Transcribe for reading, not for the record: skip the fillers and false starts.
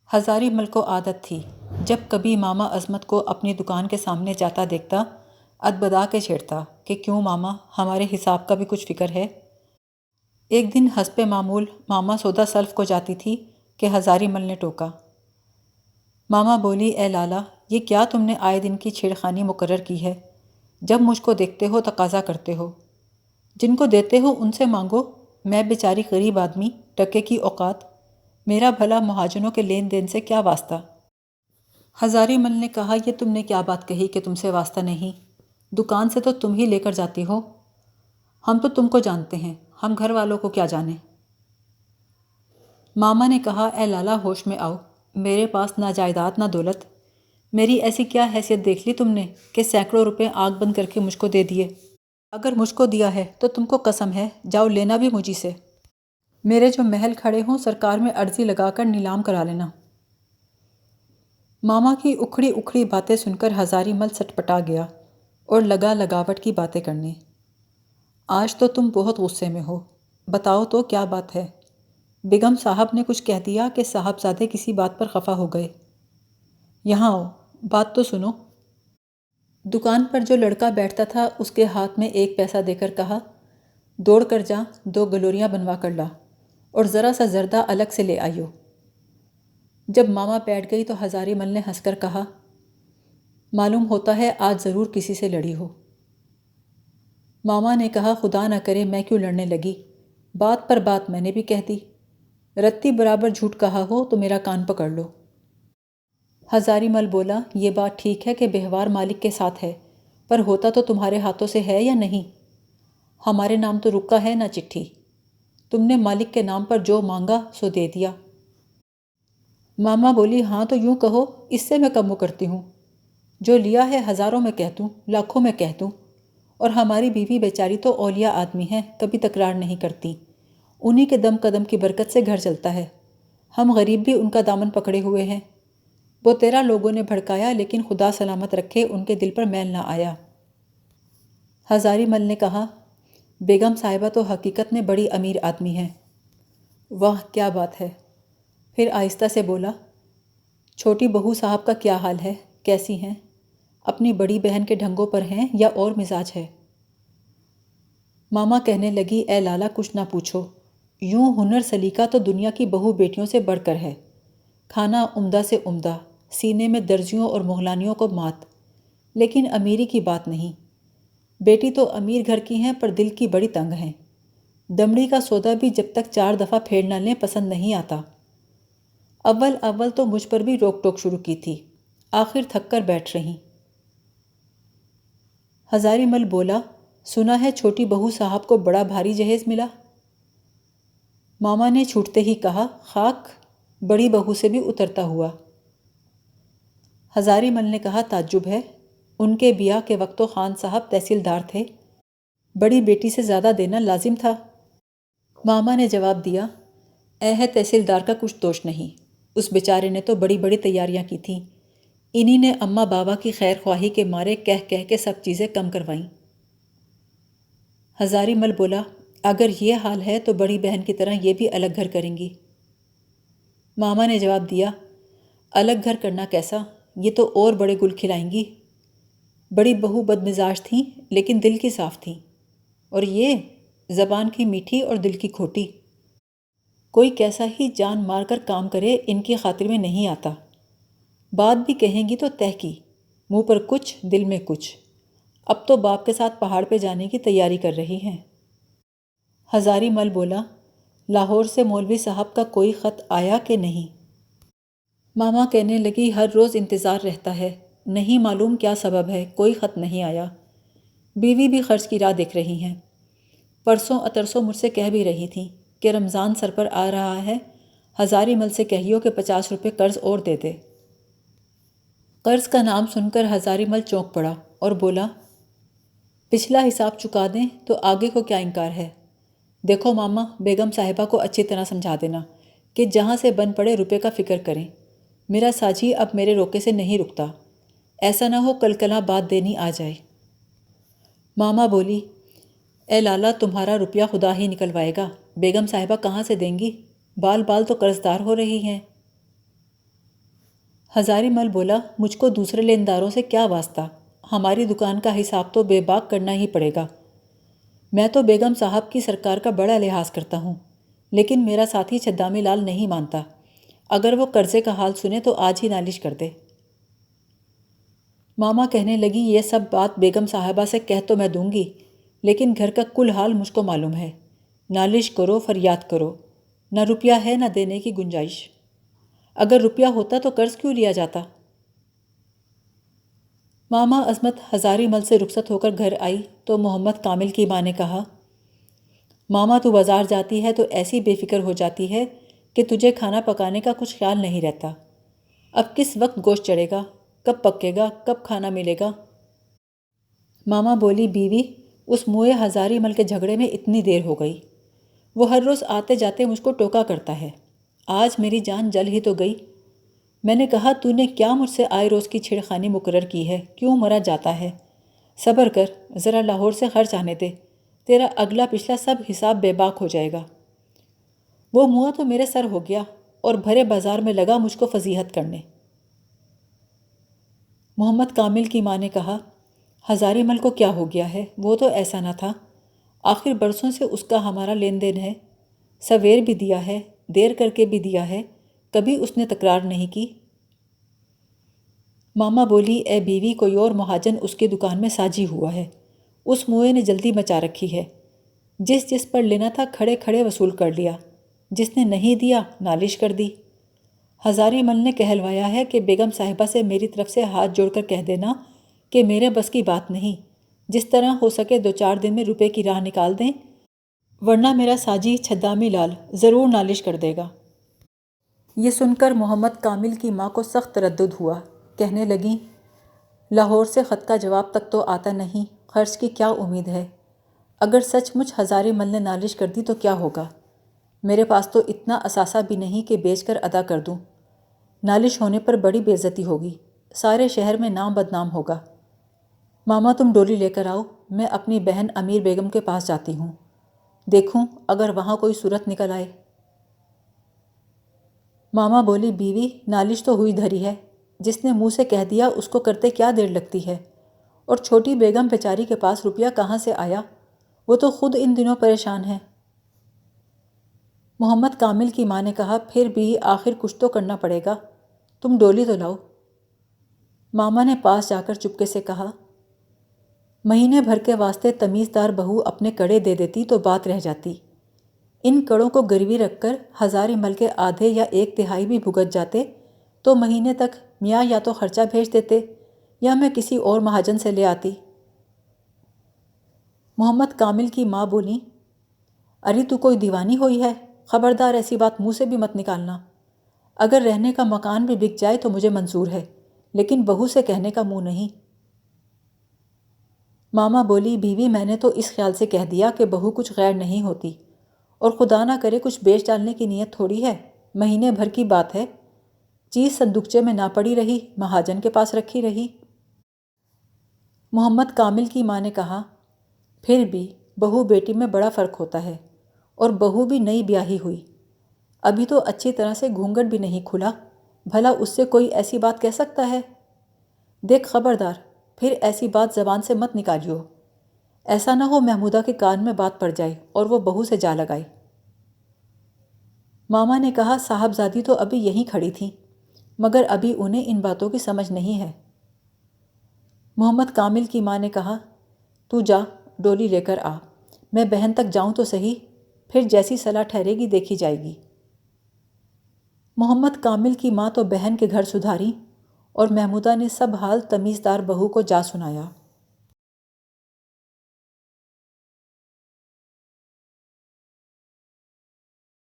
ہزاری مل کو عادت تھی جب کبھی ماما عظمت کو اپنی دکان کے سامنے جاتا دیکھتا ادبدا کے چھیڑتا کہ کیوں ماما ہمارے حساب کا بھی کچھ فکر ہے۔ ایک دن حسب معمول ماما سودا سلف کو جاتی تھی کہ ہزاری مل نے ٹوکا۔ ماما بولی، اے لالا، یہ کیا تم نے آئے دن کی چھیڑخانی مقرر کی ہے؟ جب مجھ کو دیکھتے ہو تقاضا کرتے ہو، جن کو دیتے ہو ان سے مانگو، میں بیچاری غریب آدمی، ٹکے کی اوقات، میرا بھلا مہاجنوں کے لین دین سے کیا واسطہ؟ ہزاری مل نے کہا، یہ تم نے کیا بات کہی کہ تم سے واسطہ نہیں؟ دکان سے تو تم ہی لے کر جاتی ہو، ہم تو تم کو جانتے ہیں، ہم گھر والوں کو کیا جانیں؟ ماما نے کہا، اے لالا، ہوش میں آؤ، میرے پاس نہ جائیداد نہ دولت، میری ایسی کیا حیثیت دیکھ لی تم نے کہ سینکڑوں روپے آنکھ بند کر کے مجھ کو دے دیے؟ اگر مجھ کو دیا ہے تو تم کو قسم ہے، جاؤ لینا بھی مجھی سے، میرے جو محل کھڑے ہوں سرکار میں عرضی لگا کر نیلام کرا لینا۔ ماما کی اکھڑی اکھڑی باتیں سن کر ہزاری مل سٹ پٹا گیا اور لگا لگاوٹ کی باتیں کرنے۔ آج تو تم بہت غصے میں ہو، بتاؤ تو کیا بات ہے؟ بیگم صاحب نے کچھ کہہ دیا کہ صاحبزادے کسی بات پر خفا ہو گئے؟ یہاں آؤ، بات تو سنو۔ دکان پر جو لڑکا بیٹھتا تھا اس کے ہاتھ میں ایک پیسہ دے کر کہا، دوڑ کر جا، 2 گلوریاں بنوا کر لا اور ذرا سا زردہ الگ سے لے آئیو۔ جب ماما بیٹھ گئی تو ہزاری مل نے ہنس کر کہا، معلوم ہوتا ہے آج ضرور کسی سے لڑی ہو۔ ماما نے کہا، خدا نہ کرے، میں کیوں لڑنے لگی؟ بات پر بات میں نے بھی کہہ دی، رتی برابر جھوٹ کہا ہو تو میرا کان پکڑ لو۔ ہزاری مل بولا، یہ بات ٹھیک ہے کہ بہوار مالک کے ساتھ ہے، پر ہوتا تو تمہارے ہاتھوں سے ہے یا نہیں؟ ہمارے نام تو رکا ہے نہ چٹھی، تم نے مالک کے نام پر جو مانگا سو دے دیا۔ ماما بولی، ہاں تو یوں کہو، اس سے میں کم کرتی ہوں، جو لیا ہے ہزاروں میں کہہ دوں، لاکھوں میں کہہ دوں، اور ہماری بیوی بیچاری تو اولیاء آدمی ہیں، کبھی تکرار نہیں کرتی، انہی کے دم قدم کی برکت سے گھر چلتا ہے، ہم غریب بھی ان کا دامن پکڑے ہوئے ہیں۔ وہ تیرا لوگوں نے بھڑکایا لیکن خدا سلامت رکھے ان کے دل پر میل نہ آیا۔ ہزاری مل نے کہا، بیگم صاحبہ تو حقیقت میں بڑی امیر آدمی ہیں۔ واہ، کیا بات ہے؟ پھر آہستہ سے بولا، چھوٹی بہو صاحب کا کیا حال ہے، کیسی ہیں؟ اپنی بڑی بہن کے ڈھنگوں پر ہیں یا اور مزاج ہے؟ ماما کہنے لگی، اے لالا، کچھ نہ پوچھو، یوں ہنر سلیقہ تو دنیا کی بہو بیٹیوں سے بڑھ کر ہے، کھانا عمدہ سے عمدہ، سینے میں درزیوں اور مغلانیوں کو مات، لیکن امیری کی بات نہیں۔ بیٹی تو امیر گھر کی ہیں پر دل کی بڑی تنگ ہیں، دمڑی کا سودا بھی جب تک 4 دفعہ پھیر نہ لیں پسند نہیں آتا۔ اول اول تو مجھ پر بھی روک ٹوک شروع کی تھی، آخر تھک کر بیٹھ رہی۔ ہزاری مل بولا، سنا ہے چھوٹی بہو صاحب کو بڑا بھاری جہیز ملا؟ ماما نے چھوٹتے ہی کہا، خاک، بڑی بہو سے بھی اترتا ہوا۔ ہزاری مل نے کہا، تعجب ہے، ان کے بیاہ کے وقت تو خان صاحب تحصیلدار تھے، بڑی بیٹی سے زیادہ دینا لازم تھا۔ ماما نے جواب دیا، اے ہے تحصیلدار کا کچھ دوش نہیں، اس بیچارے نے تو بڑی بڑی تیاریاں کی تھیں، انہی نے اماں بابا کی خیر خواہی کے مارے کہہ کہہ کے سب چیزیں کم کروائیں۔ ہزاری مل بولا، اگر یہ حال ہے تو بڑی بہن کی طرح یہ بھی الگ گھر کریں گی۔ ماما نے جواب دیا، الگ گھر کرنا کیسا، یہ تو اور بڑے گل کھلائیں گی۔ بڑی بہو بد مزاج تھیں لیکن دل کی صاف تھیں، اور یہ زبان کی میٹھی اور دل کی کھوٹی، کوئی کیسا ہی جان مار کر کام کرے ان کی خاطر میں نہیں آتا، بات بھی کہیں گی تو تہہ کی، منہ پر کچھ دل میں کچھ، اب تو باپ کے ساتھ پہاڑ پہ جانے کی تیاری کر رہی ہیں۔ ہزاری مل بولا، لاہور سے مولوی صاحب کا کوئی خط آیا کہ نہیں؟ ماما کہنے لگی، ہر روز انتظار رہتا ہے، نہیں معلوم کیا سبب ہے، کوئی خط نہیں آیا، بیوی بھی خرچ کی راہ دیکھ رہی ہیں، پرسوں اترسوں مجھ سے کہہ بھی رہی تھیں کہ رمضان سر پر آ رہا ہے، ہزاری مل سے کہیو کہ 50 روپے قرض اور دے دے۔ قرض کا نام سن کر ہزاری مل چونک پڑا اور بولا، پچھلا حساب چکا دیں تو آگے کو کیا انکار ہے؟ دیکھو ماما، بیگم صاحبہ کو اچھی طرح سمجھا دینا کہ جہاں سے بن پڑے روپے کا فکر کریں، میرا ساجی اب میرے روکے سے نہیں رکتا، ایسا نہ ہو کل کلاں بات دینی آ جائے۔ ماما بولی، اے لالا، تمہارا روپیہ خدا ہی نکلوائے گا، بیگم صاحبہ کہاں سے دیں گی، بال بال تو قرض دار ہو رہی ہیں۔ ہزاری مل بولا، مجھ کو دوسرے لینداروں سے کیا واسطہ، ہماری دکان کا حساب تو بے باک کرنا ہی پڑے گا۔ میں تو بیگم صاحب کی سرکار کا بڑا لحاظ کرتا ہوں، لیکن میرا ساتھی چھدامی لال نہیں مانتا۔ اگر وہ قرضے کا حال سنے تو آج ہی نالش کر دے۔ ماما کہنے لگی، یہ سب بات بیگم صاحبہ سے کہہ تو میں دوں گی، لیکن گھر کا کل حال مجھ کو معلوم ہے۔ نالش کرو، فریاد کرو، نہ روپیہ ہے نہ دینے کی گنجائش۔ اگر روپیہ ہوتا تو قرض کیوں لیا جاتا؟ ماما عظمت ہزاری مل سے رخصت ہو کر گھر آئی تو محمد کامل کی ماں نے کہا، ماما تو بازار جاتی ہے تو ایسی بے فکر ہو جاتی ہے کہ تجھے کھانا پکانے کا کچھ خیال نہیں رہتا۔ اب کس وقت گوشت چڑھے گا، کب پکے گا، کب کھانا ملے گا؟ ماما بولی، بیوی، اس موئے ہزاری مل کے جھگڑے میں اتنی دیر ہو گئی۔ وہ ہر روز آتے جاتے مجھ کو ٹوکا کرتا ہے۔ آج میری جان جل ہی تو گئی۔ میں نے کہا، تو نے کیا مجھ سے آئے روز کی چھیڑخانی مقرر کی ہے، کیوں مرا جاتا ہے؟ صبر کر، ذرا لاہور سے خرچ آنے دے، تیرا اگلا پچھلا سب حساب بے باک ہو جائے گا۔ وہ منہ تو میرے سر ہو گیا اور بھرے بازار میں لگا مجھ کو فضیحت کرنے۔ محمد کامل کی ماں نے کہا، ہزاری مل کو کیا ہو گیا ہے؟ وہ تو ایسا نہ تھا، آخر برسوں سے اس کا ہمارا لین دین ہے، سویر بھی دیا ہے، دیر کر کے بھی دیا ہے، کبھی اس نے تکرار نہیں کی۔ ماما بولی، اے بیوی، کوئی اور مہاجن اس کی دکان میں ساجی ہوا ہے، اس موئے نے جلدی مچا رکھی ہے، جس پر لینا تھا کھڑے کھڑے وصول کر لیا، جس نے نہیں دیا نالش کر دی۔ ہزاری مل نے کہلوایا ہے کہ بیگم صاحبہ سے میری طرف سے ہاتھ جوڑ کر کہہ دینا کہ میرے بس کی بات نہیں، جس طرح ہو سکے 2-4 دن میں روپے کی راہ نکال دیں، ورنہ میرا ساجی چھدامی لال ضرور نالش کر دے گا۔ یہ سن کر محمد کامل کی ماں کو سخت تردد ہوا، کہنے لگیں، لاہور سے خط کا جواب تک تو آتا نہیں، خرچ کی کیا امید ہے؟ اگر سچ مچ ہزاری مل نے نالش کر دی تو کیا ہوگا؟ میرے پاس تو اتنا اثاثہ بھی نہیں کہ بیچ کر ادا کر دوں۔ نالش ہونے پر بڑی بے عزتی ہوگی، سارے شہر میں نام بدنام ہوگا۔ ماما تم ڈولی لے کر آؤ، میں اپنی بہن امیر بیگم کے پاس جاتی ہوں، دیکھوں اگر وہاں کوئی صورت نکل آئے۔ ماما بولی، بیوی، نالش تو ہوئی دھری ہے، جس نے منہ سے کہہ دیا اس کو کرتے کیا دیر لگتی ہے، اور چھوٹی بیگم بیچاری کے پاس روپیہ کہاں سے آیا؟ وہ تو خود ان دنوں پریشان ہے۔ محمد کامل کی ماں نے کہا، پھر بھی آخر کچھ تو کرنا پڑے گا، تم ڈولی تو لاؤ۔ ماما نے پاس جا کر چپکے سے کہا، مہینے بھر کے واسطے تمیزدار بہو اپنے کڑے دے دیتی تو بات رہ جاتی، ان کڑوں کو گروی رکھ کر ہزاری مل کے آدھے یا 1/3 بھی بھگت جاتے تو مہینے تک میاں یا تو خرچہ بھیج دیتے یا میں کسی اور مہاجن سے لے آتی۔ محمد کامل کی ماں بولی، ارے تو کوئی دیوانی ہوئی ہے، خبردار ایسی بات منہ سے بھی مت نکالنا۔ اگر رہنے کا مکان بھی بک جائے تو مجھے منظور ہے، لیکن بہو سے کہنے کا منہ نہیں۔ ماما بولی، بیوی، میں نے تو اس خیال سے کہہ دیا کہ بہو کچھ غیر نہیں ہوتی، اور خدا نہ کرے کچھ بیچ ڈالنے کی نیت تھوڑی ہے، مہینے بھر کی بات ہے، چیز صندوقچے میں نہ پڑی رہی، مہاجن کے پاس رکھی رہی۔ محمد کامل کی ماں نے کہا، پھر بھی بہو بیٹی میں بڑا فرق ہوتا ہے، اور بہو بھی نئی بیاہی ہوئی، ابھی تو اچھی طرح سے گھونگھٹ بھی نہیں کھلا، بھلا اس سے کوئی ایسی بات کہہ سکتا ہے؟ دیکھ خبردار، پھر ایسی بات زبان سے مت نکالیو، ایسا نہ ہو محمودہ کے کان میں بات پڑ جائے اور وہ بہو سے جا لگائے۔ ماما نے کہا، صاحبزادی تو ابھی یہیں کھڑی تھیں، مگر ابھی انہیں ان باتوں کی سمجھ نہیں ہے۔ محمد کامل کی ماں نے کہا، تو جا ڈولی لے کر آ، میں بہن تک جاؤں تو صحیح، پھر جیسی صلاح ٹھہرے گی دیکھی جائے گی۔ محمد کامل کی ماں تو بہن کے گھر سدھاری اور محمودہ نے سب حال تمیزدار بہو کو جا سنایا۔